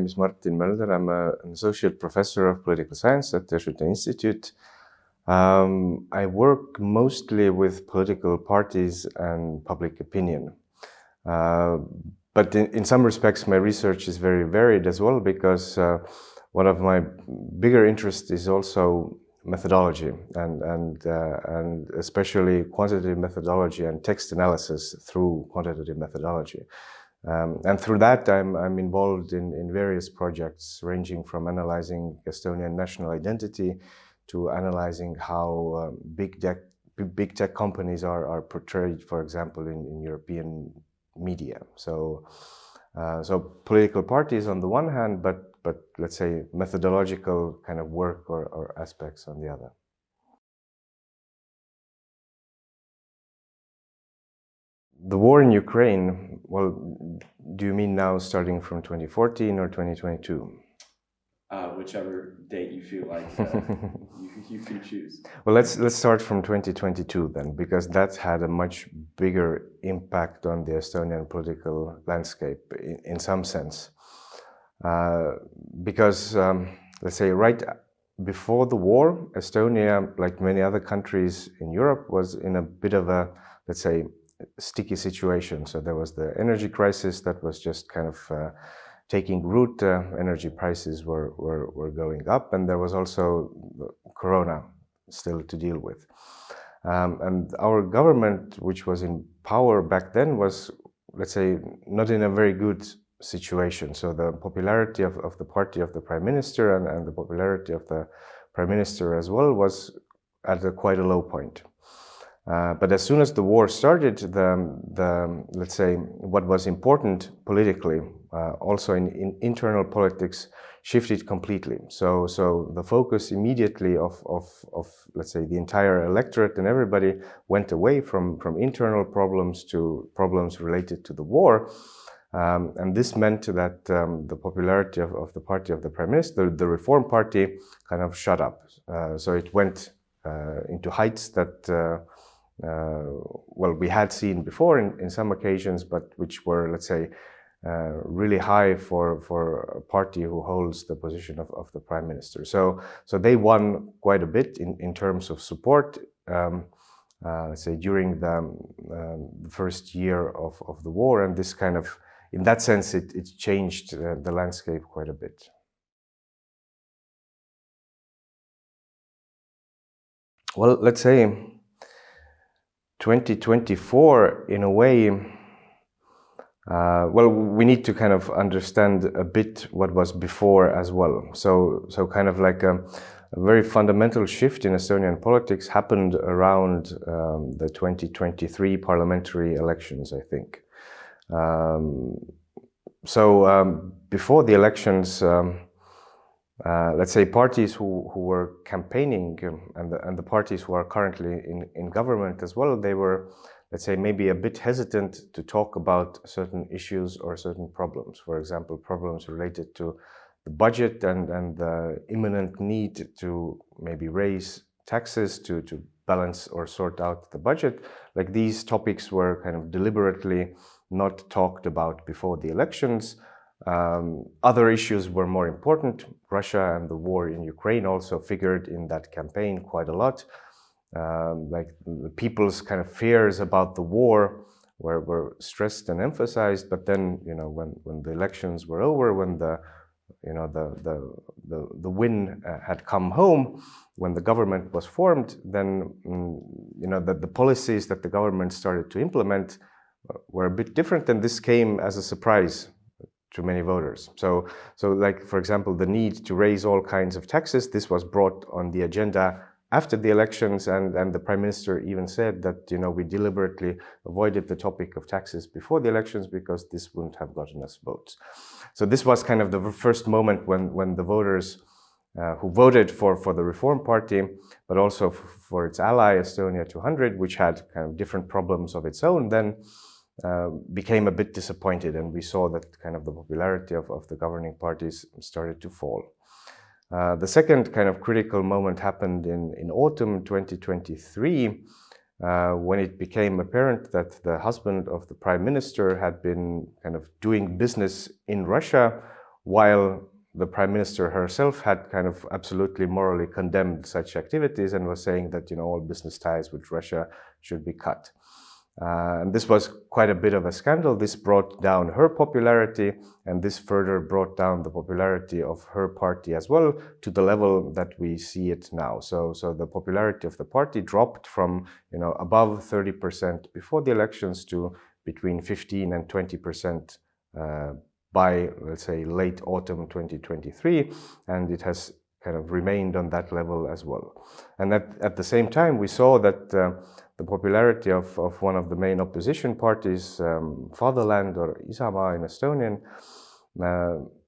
is Martin Mölder. I'm an associate professor of political science at the Goethe Institute. I work mostly with political parties and public opinion. But in some respects, my research is very varied as well, because one of my bigger interests is also methodology, and especially quantitative methodology and text analysis through quantitative methodology. And through that, I'm involved in various projects, ranging from analyzing Estonian national identity to analyzing how big tech companies are portrayed, for example, in European media. So political parties on the one hand, but let's say methodological kind of work or aspects on the other. The war in Ukraine, well, do you mean now starting from 2014 or 2022? Whichever date you feel like you can choose. Well, let's start from 2022 then, because that had a much bigger impact on the Estonian political landscape in some sense. Because, let's say, right before the war, Estonia, like many other countries in Europe, was in a bit of a, let's say, sticky situation. So there was the energy crisis that was just kind of taking root. Energy prices were going up, and there was also Corona still to deal with. And our government, which was in power back then, was, let's say, not in a very good situation. So the popularity of the party of the Prime Minister and the popularity of the Prime Minister as well was at quite a low point. But as soon as the war started, let's say, what was important politically, also in internal politics, shifted completely. So the focus immediately of let's say the entire electorate and everybody went away from internal problems to problems related to the war. And this meant that the popularity of the party of the Prime Minister, the Reform Party, kind of shot up. So it went into heights that well, we had seen before in some occasions, but which were, let's say, really high for a party who holds the position of the Prime Minister. So they won quite a bit in terms of support, let's say, during the first year of the war, and this kind of, in that sense, it changed the landscape quite a bit. Well, let's say 2024, in a way, well, we need to kind of understand a bit what was before as well. So kind of like a very fundamental shift in Estonian politics happened around the 2023 parliamentary elections, I think. Before the elections, let's say parties who were campaigning and the parties who are currently in government as well, they were, let's say, maybe a bit hesitant to talk about certain issues or certain problems. For example, problems related to the budget and the imminent need to maybe raise taxes to balance or sort out the budget. Like, these topics were kind of deliberately not talked about before the elections. Other issues were more important. Russia and the war in Ukraine also figured in that campaign quite a lot. Like, the people's kind of fears about the war were stressed and emphasized. But then, you know, when the elections were over, when the win had come home, when the government was formed, then you know, the policies that the government started to implement were a bit different, and this came as a surprise to many voters. So like, for example, the need to raise all kinds of taxes, this was brought on the agenda after the elections, and the Prime Minister even said that, you know, we deliberately avoided the topic of taxes before the elections because this wouldn't have gotten us votes. So this was kind of the first moment when the voters who voted for the Reform Party, but also for its ally Estonia 200, which had kind of different problems of its own, then became a bit disappointed, and we saw that kind of the popularity of the governing parties started to fall. The second kind of critical moment happened in autumn 2023, when it became apparent that the husband of the Prime Minister had been kind of doing business in Russia while the Prime Minister herself had kind of absolutely morally condemned such activities and was saying that, you know, all business ties with Russia should be cut. And this was quite a bit of a scandal. This brought down her popularity, and this further brought down the popularity of her party as well to the level that we see it now. So the popularity of the party dropped from, you know, above 30% before the elections to between 15 and 20% by, let's say, late autumn 2023, and it has kind of remained on that level as well. And at the same time, we saw that the popularity of one of the main opposition parties, Fatherland or Isamaa in Estonian,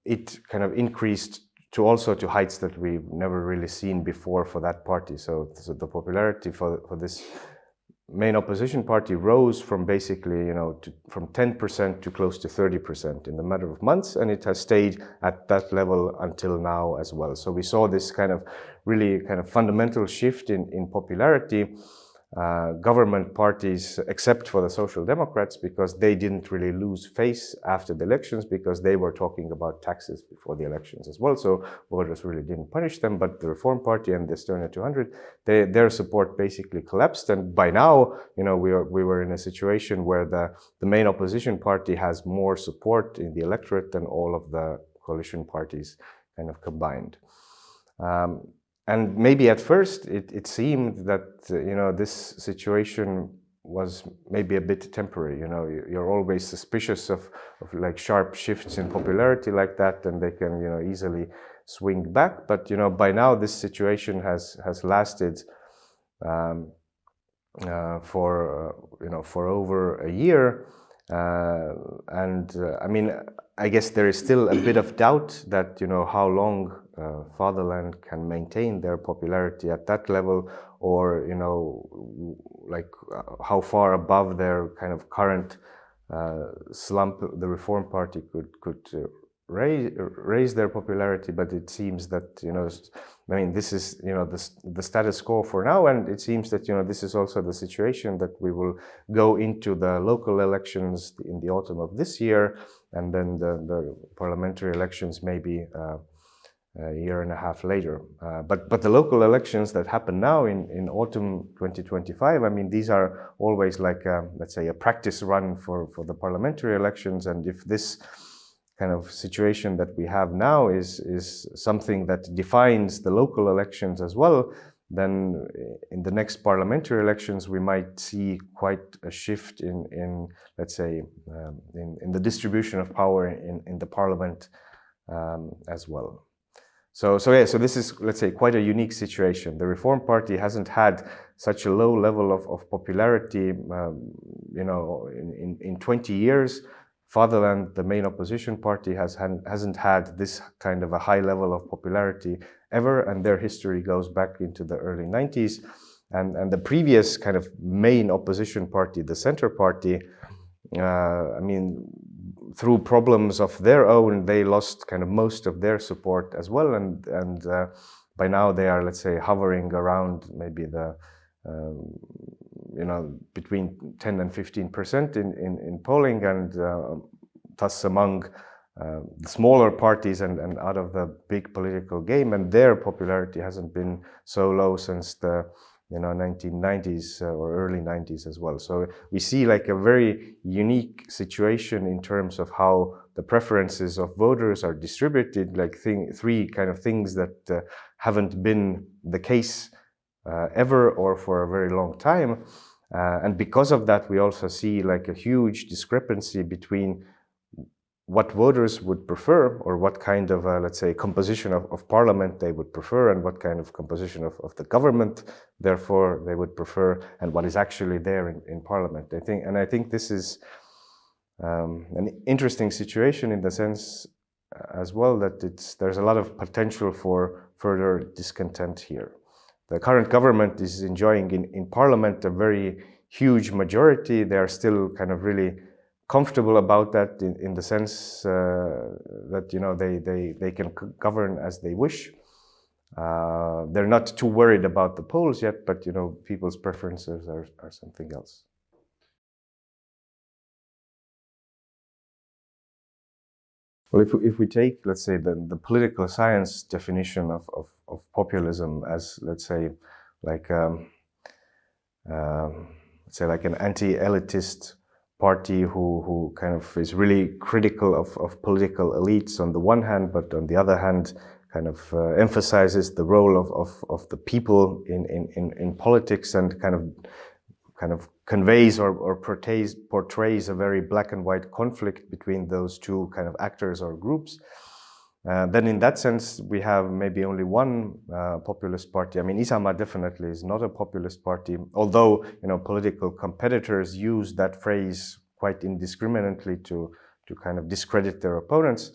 it kind of increased to also to heights that we've never really seen before for that party. So the popularity for this main opposition party rose from basically, you know, from 10% to close to 30% in the matter of months, and it has stayed at that level until now as well. So we saw this kind of really kind of fundamental shift in popularity. Government parties, except for the Social Democrats, because they didn't really lose face after the elections because they were talking about taxes before the elections as well. So voters really didn't punish them, but the Reform Party and the Estonia 200, their support basically collapsed. And by now, you know, we were in a situation where the main opposition party has more support in the electorate than all of the coalition parties kind of combined. And maybe at first it seemed that, you know, this situation was maybe a bit temporary. You know, you're always suspicious of like sharp shifts in popularity like that, and they can, you know, easily swing back. But, you know, by now this situation has lasted for over a year. I mean, I guess there is still a bit of doubt that, you know, how long Fatherland can maintain their popularity at that level, or, you know, like how far above their kind of current slump the Reform Party could raise their popularity. But it seems that, you know, I mean, this is, you know, the status quo for now, and it seems that, you know, this is also the situation that we will go into the local elections in the autumn of this year, and then the parliamentary elections maybe a year and a half later. But the local elections that happen now in autumn 2025, I mean, these are always like, let's say, a practice run for the parliamentary elections. And if this kind of situation that we have now is something that defines the local elections as well, then in the next parliamentary elections we might see quite a shift in let's say, in the distribution of power in the parliament as well. So this is, let's say, quite a unique situation. The Reform Party hasn't had such a low level of popularity, you know, in 20 years. Fatherland, the main opposition party, hasn't had this kind of a high level of popularity ever, and their history goes back into the early 90s. And the previous kind of main opposition party, the Center Party, I mean, through problems of their own, they lost kind of most of their support as well, and by now they are, let's say, hovering around maybe the you know, between 10 and 15% in polling, and thus among the smaller parties and out of the big political game, and their popularity hasn't been so low since the 1990s or early 90s as well. So we see like a very unique situation in terms of how the preferences of voters are distributed, like three kind of things that haven't been the case ever or for a very long time. And because of that, we also see like a huge discrepancy between what voters would prefer, or what kind of, let's say, composition of parliament they would prefer, and what kind of composition of the government, therefore, they would prefer, and what is actually there in parliament. I think this is an interesting situation in the sense as well that there's a lot of potential for further discontent here. The current government is enjoying in parliament a very huge majority. They are still kind of really comfortable about that in the sense that, you know, they can govern as they wish. They're not too worried about the polls yet, but, you know, people's preferences are something else. Well, if we take, let's say, the political science definition of populism as, let's say, like let's say like an anti-elitist party who kind of is really critical of political elites on the one hand, but on the other hand kind of emphasizes the role of the people in politics, and kind of conveys or portrays a very black and white conflict between those two kind of actors or groups. Then in that sense, we have maybe only one populist party. I mean, Isamaa definitely is not a populist party, although, political competitors use that phrase quite indiscriminately to kind of discredit their opponents.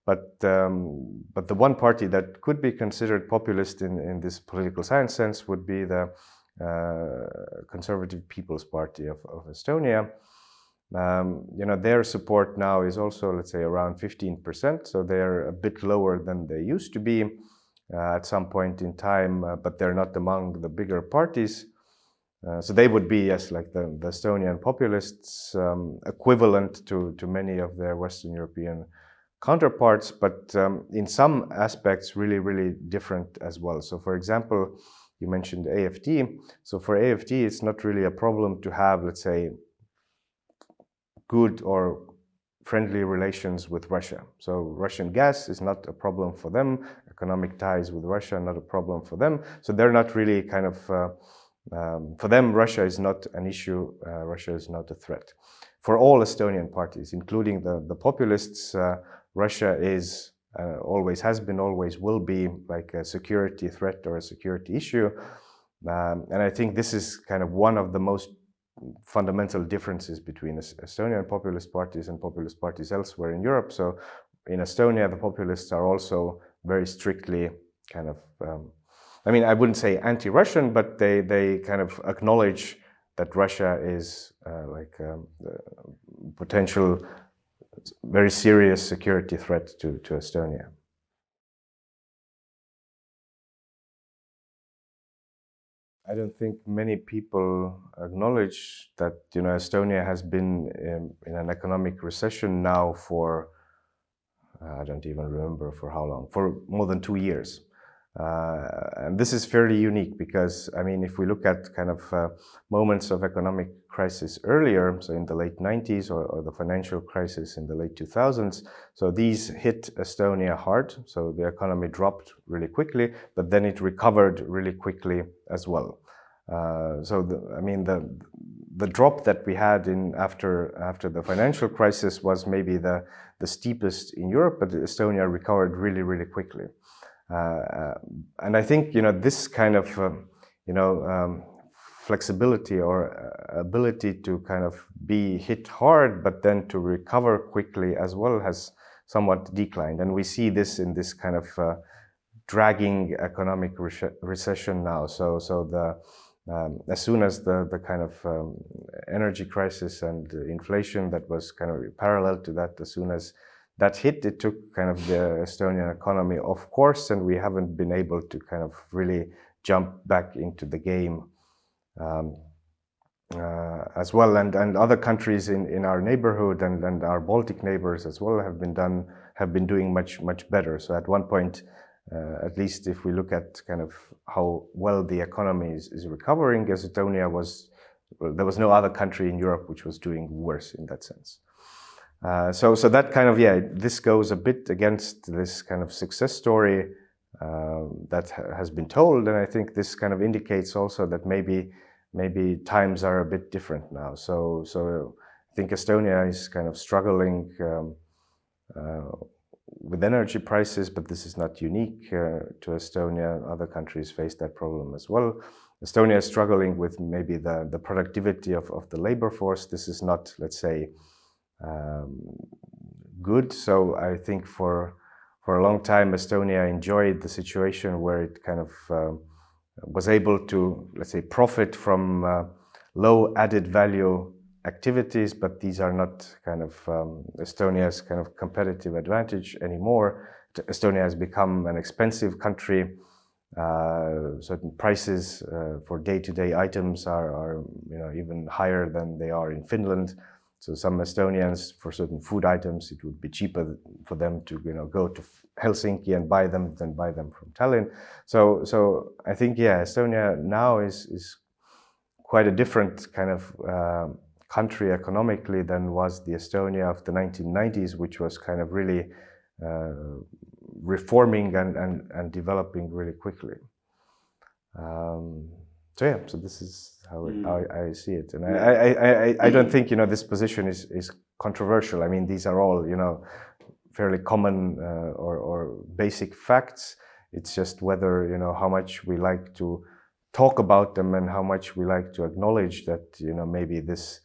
But the one party that could be considered populist in this political science sense would be the Conservative People's Party of Estonia. Their support now is also, let's say, around 15%, so they're a bit lower than they used to be at some point in time, but they're not among the bigger parties. So they would be, yes, like the Estonian populists, equivalent to many of their Western European counterparts, but in some aspects really, really different as well. So for example, you mentioned AFD. So for AFD, it's not really a problem to have, let's say, good or friendly relations with Russia. So Russian gas is not a problem for them. Economic ties with Russia, not a problem for them. So they're not really kind of, for them, Russia is not an issue. Russia is not a threat. For all Estonian parties, including the populists, Russia is, always has been, always will be like a security threat or a security issue. And I think this is kind of one of the most fundamental differences between Estonian populist parties and populist parties elsewhere in Europe. So in Estonia, the populists are also very strictly kind of, I mean, I wouldn't say anti-Russian, but they kind of acknowledge that Russia is like a potential very serious security threat to Estonia. I don't think many people acknowledge that, Estonia has been in an economic recession now for, I don't even remember for how long, for more than 2 years. And this is fairly unique because, I mean, if we look at kind of moments of economic crisis earlier, so in the late 90s or the financial crisis in the late 2000s, so these hit Estonia hard. So the economy dropped really quickly, but then it recovered really quickly as well. So the drop that we had after the financial crisis was maybe the steepest in Europe, but Estonia recovered really, really quickly. And I think, this kind of, flexibility or ability to kind of be hit hard, but then to recover quickly as well has somewhat declined. And we see this in this kind of dragging economic recession now. So as soon as the kind of energy crisis and inflation that was kind of parallel to that, as soon as that hit, it took kind of the Estonian economy off course, and we haven't been able to kind of really jump back into the game as well. And other countries in our neighborhood and our Baltic neighbors as well have been doing much better. So at one point, at least if we look at kind of how well the economy is recovering, Estonia there was no other country in Europe which was doing worse in that sense. So that kind of, this goes a bit against this kind of success story that has been told, and I think this kind of indicates also that maybe times are a bit different now. So I think Estonia is kind of struggling with energy prices, but this is not unique to Estonia. Other countries face that problem as well. Estonia is struggling with maybe the productivity of the labor force. This is not, let's say, good. So I think for a long time, Estonia enjoyed the situation where it kind of was able to, let's say, profit from low added value activities, but these are not kind of Estonia's kind of competitive advantage anymore. Estonia has become an expensive country. Certain prices for day-to-day items are even higher than they are in Finland. So some Estonians, for certain food items, it would be cheaper for them to go to Helsinki and buy them than buy them from Tallinn. So I think Estonia now is quite a different kind of country economically than was the Estonia of the 1990s, which was kind of really reforming and developing really quickly. So this is how I see it, and I don't think this position is controversial. I mean, these are all fairly common or basic facts. It's just whether how much we like to talk about them and how much we like to acknowledge that maybe this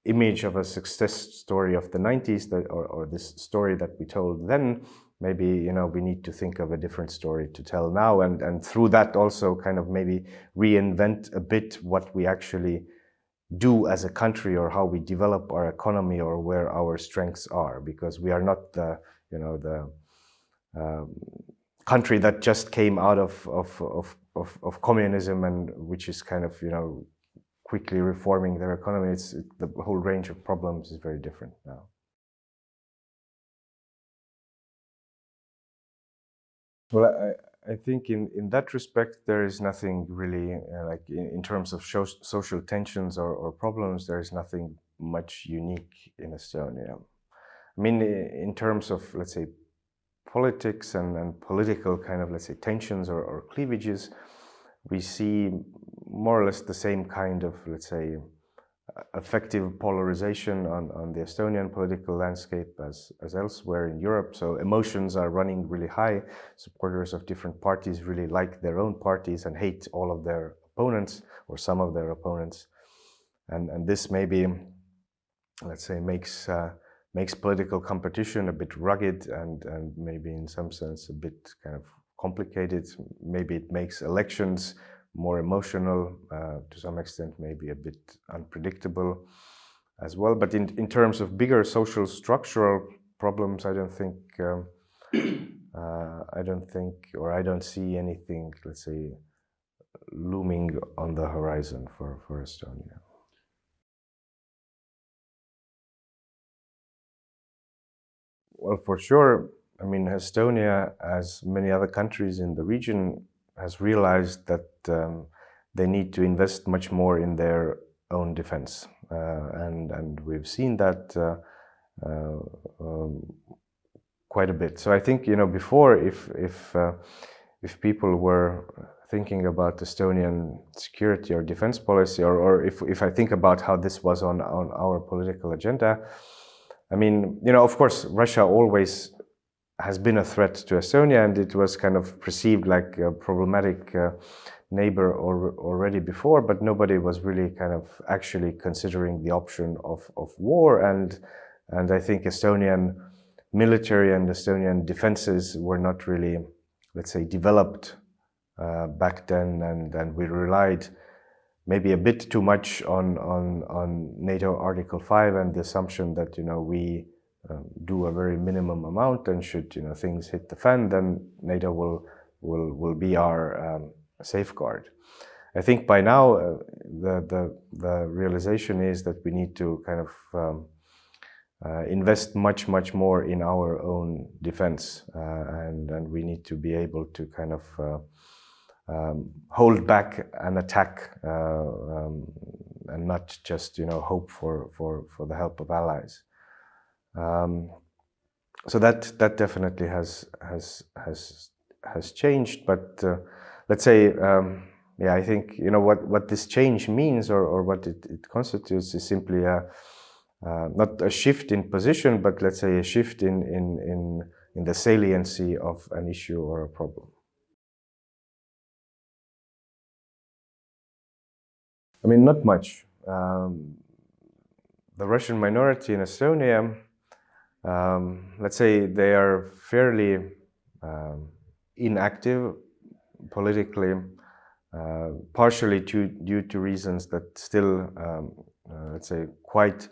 image of a success story of the 90s or this story that we told then, maybe we need to think of a different story to tell now, and through that also kind of maybe reinvent a bit what we actually do as a country, or how we develop our economy, or where our strengths are, because we are not the country that just came out of communism and which is kind of quickly reforming their economy. The whole range of problems is very different now. Well, I think in that respect, there is nothing really, like in terms of social tensions or problems, there is nothing much unique in Estonia. I mean, in terms of, let's say, politics and political kind of, let's say, tensions or cleavages, we see more or less the same kind of, let's say, effective polarization on the Estonian political landscape as elsewhere in Europe. So emotions are running really high. Supporters of different parties really like their own parties and hate all of their opponents or some of their opponents. And this maybe, let's say, makes political competition a bit rugged and maybe in some sense a bit kind of complicated. Maybe it makes elections more emotional, to some extent, maybe a bit unpredictable as well. But in terms of bigger social structural problems, I don't see anything, let's say, looming on the horizon for Estonia. Well, for sure. I mean, Estonia, as many other countries in the region, has realized that they need to invest much more in their own defense, and we've seen that quite a bit. So I think before, if people were thinking about Estonian security or defense policy, or if I think about how this was on our political agenda, I mean, of course, Russia always has been a threat to Estonia, and it was kind of perceived like a problematic neighbor already before, but nobody was really kind of actually considering the option of war. And I think Estonian military and Estonian defenses were not really, let's say, developed back then, and we relied maybe a bit too much on NATO Article 5 and the assumption that we do a very minimum amount, and should things hit the fan, then NATO will be our safeguard. I think by now the realization is that we need to kind of invest much more in our own defense, and we need to be able to kind of hold back an attack and not just hope for the help of allies. So that definitely has changed, but let's say, I think what this change means, or what it constitutes, is simply not a shift in position, but let's say a shift in the saliency of an issue or a problem. I mean, not much. The Russian minority in Estonia, let's say they are fairly inactive politically, partially due to reasons that still, let's say, quite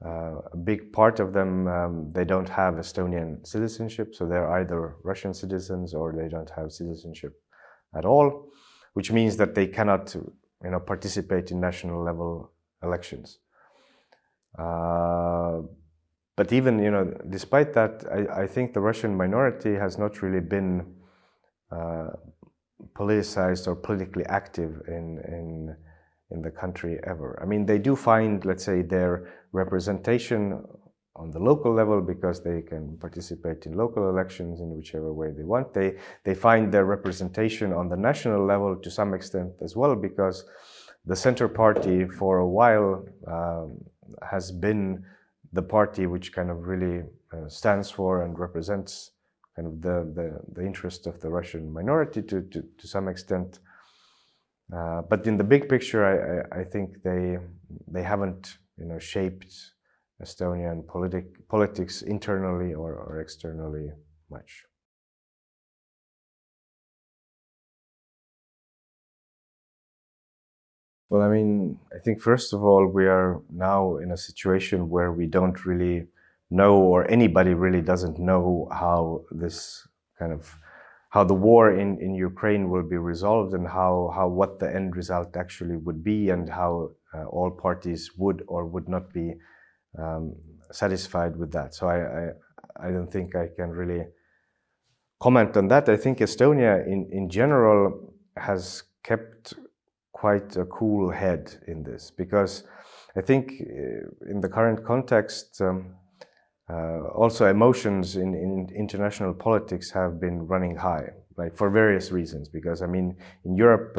a big part of them, they don't have Estonian citizenship, so they're either Russian citizens or they don't have citizenship at all, which means that they cannot participate in national level elections. But even, despite that, I think the Russian minority has not really been politicized or politically active in the country ever. I mean, they do find, let's say, their representation on the local level because they can participate in local elections in whichever way they want. They find their representation on the national level to some extent as well, because the center party for a while has been the party which kind of really stands for and represents kind of the interest of the Russian minority to some extent. But in the big picture, I think they haven't shaped Estonian politics internally or externally much. Well, I mean, I think first of all, we are now in a situation where we don't really know, or anybody really doesn't know, how this how the war in Ukraine will be resolved, and what the end result actually would be, and how all parties would or would not be satisfied with that. So I don't think I can really comment on that. I think Estonia in general has kept quite a cool head in this, because I think in the current context, also emotions in international politics have been running high, like for various reasons. Because I mean, in Europe,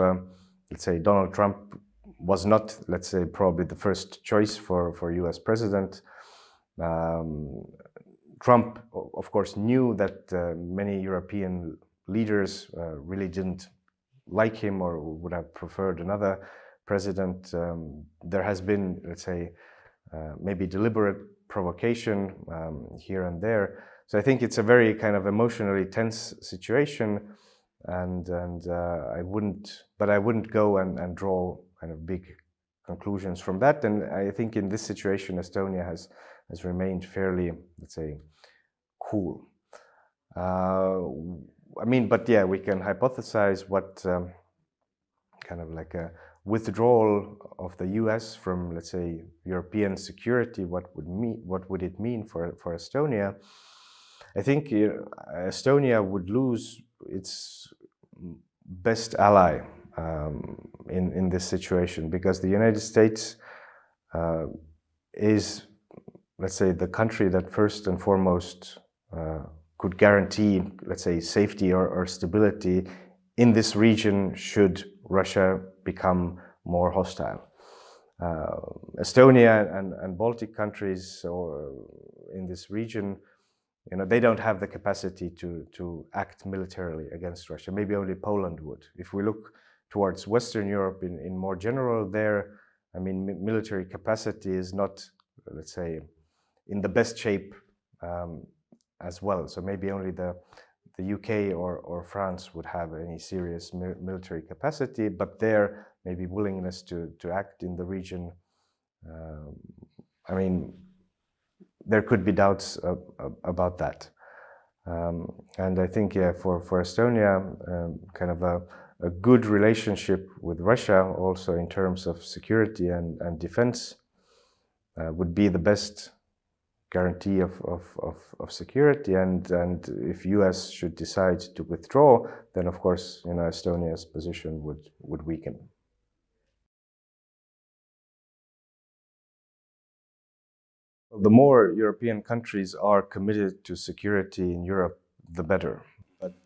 let's say Donald Trump was not, let's say, probably the first choice for US president. Trump, of course, knew that many European leaders really didn't like him or would have preferred another president. There has been, let's say, maybe deliberate provocation here and there. So I think it's a very kind of emotionally tense situation, and I wouldn't go and draw kind of big conclusions from that. And I think in this situation, Estonia has remained fairly, let's say, cool. I mean, but yeah, we can hypothesize what kind of like a withdrawal of the US from, let's say, European security, what would it mean for Estonia? I think Estonia would lose its best ally in this situation, because the United States is, let's say, the country that first and foremost could guarantee, let's say, safety or stability in this region should Russia become more hostile. Estonia and Baltic countries or in this region, they don't have the capacity to act militarily against Russia. Maybe only Poland would. If we look towards Western Europe in more general, there, I mean, military capacity is not, let's say, in the best shape as well. So maybe only the UK or France would have any serious military capacity, but their maybe willingness to act in the region, I mean, there could be doubts about that. And I think, yeah, for Estonia, kind of a good relationship with Russia, also in terms of security and defense, would be the best guarantee of security. And if US should decide to withdraw, then of course, Estonia's position would weaken. The more European countries are committed to security in Europe, the better. But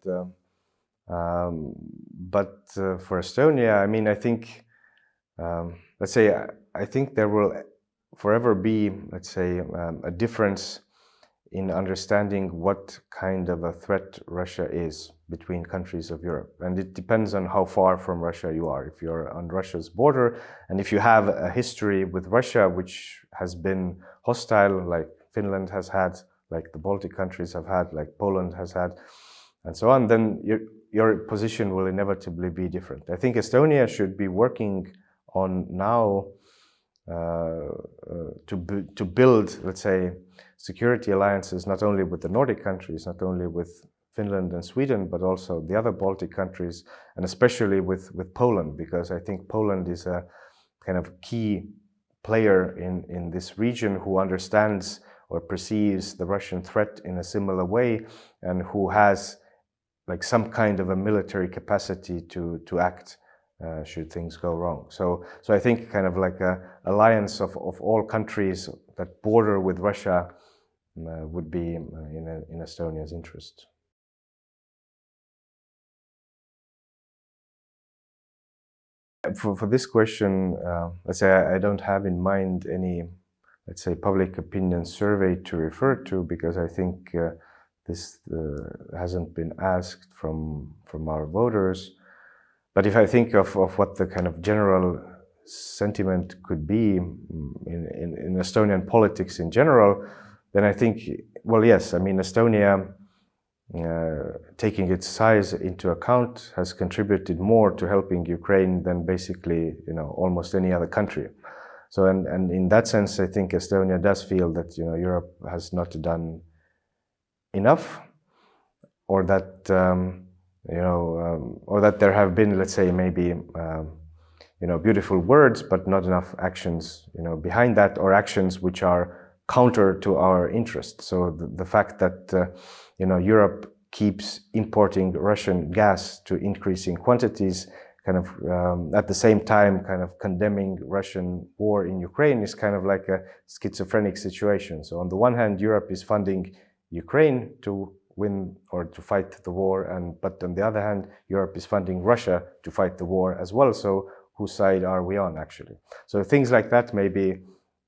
for Estonia, I mean, I think, let's say, I think there will forever be, let's say, a difference in understanding what kind of a threat Russia is between countries of Europe. And it depends on how far from Russia you are. If you're on Russia's border, and if you have a history with Russia which has been hostile, like Finland has had, like the Baltic countries have had, like Poland has had, and so on, then your position will inevitably be different. I think Estonia should be working on now to build, let's say, security alliances, not only with the Nordic countries, not only with Finland and Sweden, but also the other Baltic countries, and especially with Poland, because I think Poland is a kind of key player in this region who understands or perceives the Russian threat in a similar way, and who has like some kind of a military capacity to act should things go wrong. So I think kind of like a alliance of all countries that border with Russia would be in Estonia's interest. For this question, let's say I don't have in mind any, let's say, public opinion survey to refer to, because I think this hasn't been asked from our voters. But if I think of what the kind of general sentiment could be in Estonian politics in general, then I think, well, yes, I mean, Estonia, taking its size into account, has contributed more to helping Ukraine than basically, almost any other country. So, and in that sense, I think Estonia does feel that, Europe has not done enough, or that, or that there have been, let's say, maybe, beautiful words, but not enough actions, behind that, or actions which are counter to our interests. So the fact that, Europe keeps importing Russian gas to increasing quantities, kind of at the same time kind of condemning Russian war in Ukraine, is kind of like a schizophrenic situation. So on the one hand, Europe is funding Ukraine to win or to fight the war, but on the other hand, Europe is funding Russia to fight the war as well. So whose side are we on, actually? So things like that maybe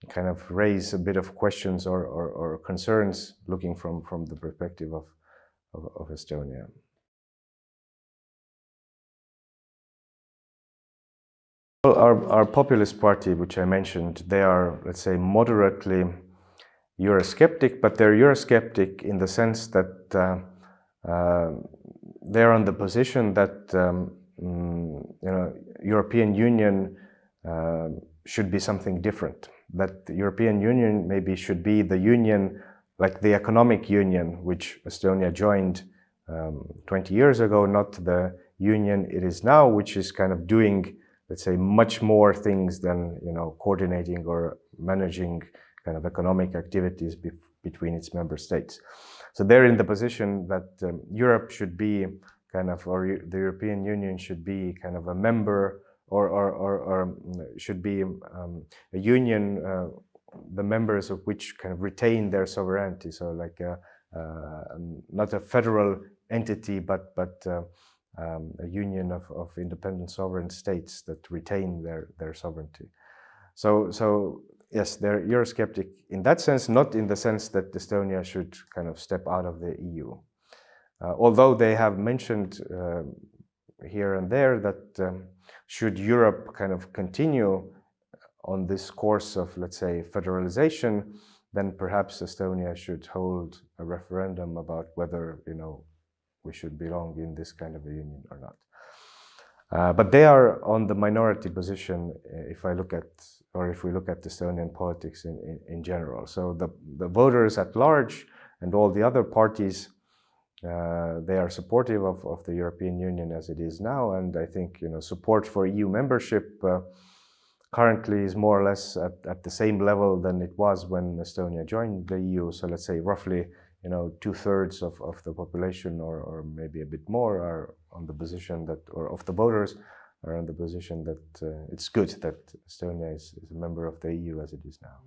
kind of raise a bit of questions or concerns looking from the perspective of Estonia. Well, our populist party, which I mentioned, they are, let's say, moderately Eurosceptic, but they're Eurosceptic in the sense that they're on the position that European Union should be something different. That the European Union maybe should be the union, like the economic union, which Estonia joined 20 years ago, not the union it is now, which is kind of doing, let's say, much more things than, coordinating or managing kind of economic activities between its member states. So they're in the position that Europe should be kind of, or the European Union should be kind of a member, or should be a union, the members of which kind of retain their sovereignty. So like not a federal entity, but a union of independent sovereign states that retain their sovereignty. So yes, they're Eurosceptic in that sense, not in the sense that Estonia should kind of step out of the EU. Although they have mentioned here and there that should Europe kind of continue on this course of, let's say, federalization, then perhaps Estonia should hold a referendum about whether, we should belong in this kind of a union or not. But they are on the minority position if we look at Estonian politics in general. So the voters at large and all the other parties, they are supportive of the European Union as it is now, and I think support for EU membership currently is more or less at the same level than it was when Estonia joined the EU. So let's say roughly 2/3 of the population, or maybe a bit more, are on the position that, or of the voters are on the position that it's good that Estonia is a member of the EU as it is now.